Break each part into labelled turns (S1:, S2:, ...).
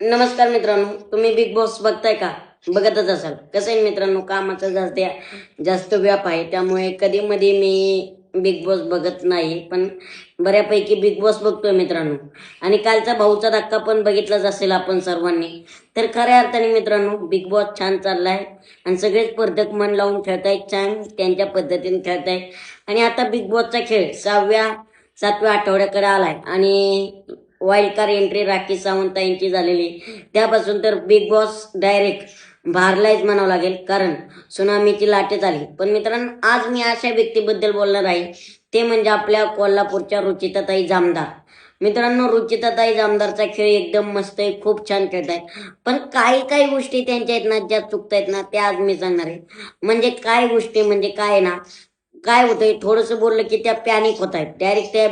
S1: नमस्कार मित्रांनो, तुम्ही बिग बॉस बघताय का? बघतच असाल. कसं आहे मित्रांनो, कामाचा जास्त व्याप आहे, त्यामुळे कधी मध्ये मी बिग बॉस बघत नाही, पण बऱ्यापैकी बिग बॉस बघतोय मित्रांनो. आणि कालचा भाऊचा धक्का पण बघितलाच असेल आपण सर्वांनी. तर खऱ्या अर्थाने मित्रांनो, बिग बॉस छान चाललाय आणि सगळेच स्पर्धक मन लावून खेळतायत, छान त्यांच्या पद्धतीने खेळतायत. आणि आता बिग बॉसचा खेळ 7व्या आठवड्याकडे आलाय आणि wild card entry Rakhi Sawant यांची झालेली. त्यापासून तर बिग बॉस डायरेक्ट भारलाच म्हणावं लागेल, कारण सुनामीची लाटेच आली. पण मित्रांनो, आज मी अशा व्यक्तीबद्दल बोलणार आहे, ते म्हणजे आपल्या कोल्हापूरच्या रुचिताताई जामदार. मित्रांनो, रुचिताताई जामदारचा खेळ एकदम मस्त आहे, खूप छान खेळत आहे. पण काही काही गोष्टी त्यांच्या आहेत ना, ज्या चुकतायत ना, त्या आज मी सांगणार आहे. म्हणजे काय गोष्टी, म्हणजे काय ना, काय होतंय, थोडंसं बोललं की त्या पॅनिक होत आहेत, डायरेक्ट त्या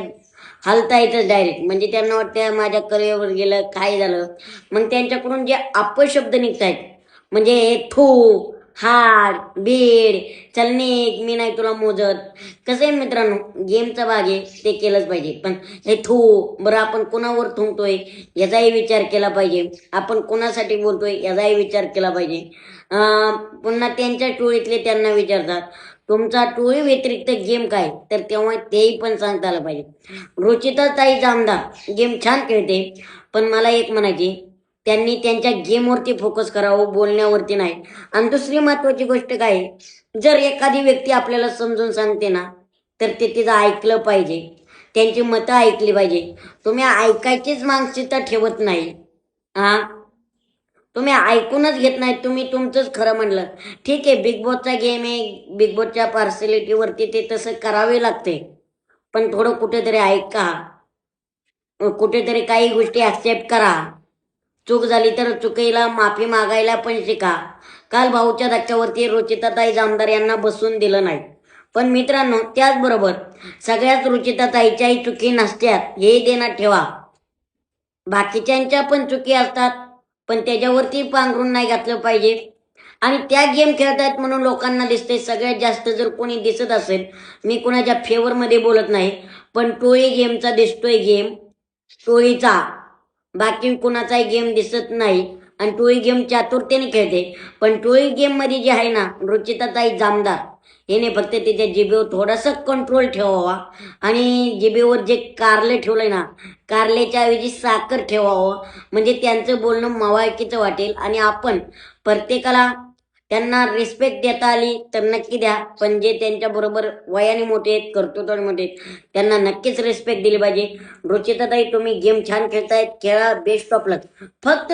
S1: हलता येतच डायरेक्ट. म्हणजे त्यांना वाटतं माझ्या करिअरवर गेलं, काय झालं. मग त्यांच्याकडून जे अपशब्द निघतायत, म्हणजे थू, हाड, बीड, चल निघ, मी नाही तुला मोजत. कसं आहे मित्रांनो, गेमचा भाग आहे, ते केलंच पाहिजे. पण हे थू, बरं आपण कोणावर थुंकतोय याचाही विचार केला पाहिजे. आपण कोणासाठी बोलतोय याचाही विचार केला पाहिजे. पुन्हा त्यांच्या टोळीतले त्यांना विचारतात, तुमचा टोळी व्यतिरिक्त गेम काय, तर तेव्हा तेही पण सांगता आलं पाहिजे. रुचिताताई जामदार गेम छान खेळते, पण मला एक म्हणायची, त्यांनी त्यांच्या गेमवरती फोकस करावं, बोलण्यावरती नाही. आणि दुसरी महत्वाची गोष्ट काय आहे, जर एखादी व्यक्ती आपल्याला समजून सांगते ना, तर ते तिचं ऐकलं पाहिजे, त्यांची मतं ऐकली पाहिजे. तुम्ही ऐकायचीच मानसिकता ठेवत नाही. हा, तुम्ही ऐकूनच घेत नाही, तुम्ही तुमचंच खरं म्हणलं. ठीक आहे, बिग बॉसचा गेम आहे, बिग बॉसच्या पार्सॅलिटीवरती ते तसं करावे लागते. पण थोडं कुठेतरी ऐका, कुठेतरी काही गोष्टी ऍक्सेप्ट करा. चूक झाली तर चुकीला माफी मागायला पण शिका. काल भाऊच्या धक्क्यावरती रुचिताताई जामदार यांना बसून दिलं नाही. पण मित्रांनो, त्याचबरोबर सगळ्याच रुचिताताईच्याही चुकी नसत्यात, हे देण्यात ठेवा. बाकीच्यांच्या पण चुकी असतात, पण त्याच्यावरती पांघरून नाही घातलं पाहिजे. आणि त्या गेम खेळतायत म्हणून लोकांना दिसते. सगळ्यात जास्त जर कोणी दिसत असेल, मी कोणाच्या फेवरमध्ये बोलत नाही, पण टोळी गेमचा दिसतोय, गेम टोळीचा, बाकी कुणाचाही गेम दिसत नाही. आणि टोळी गेम चातुर्याने खेळते. पण टोळी गेम मध्ये जे आहे ना, रुचिताताई जामदार याने फक्त त्याच्या जिभेवर थोडासा कंट्रोल ठेवावा. आणि जिभेवर जे कारले ठेवलंय ना, कारल्याच्या ऐवजी साखर ठेवावं, म्हणजे त्यांचं बोलणं मवाळकीचं वाटेल. आणि आपण प्रत्येकाला त्यांना रिस्पेक्ट देता आली तर नक्की द्या. पण जे त्यांच्या बरोबर वयाने मोठे आहेत, कर्तृत्वाने मोठे आहेत, त्यांना नक्कीच रिस्पेक्ट दिली पाहिजे. रुचिताताई, तुम्ही गेम छान खेळतायत, खेळा, बेस्ट ऑफ लक. फक्त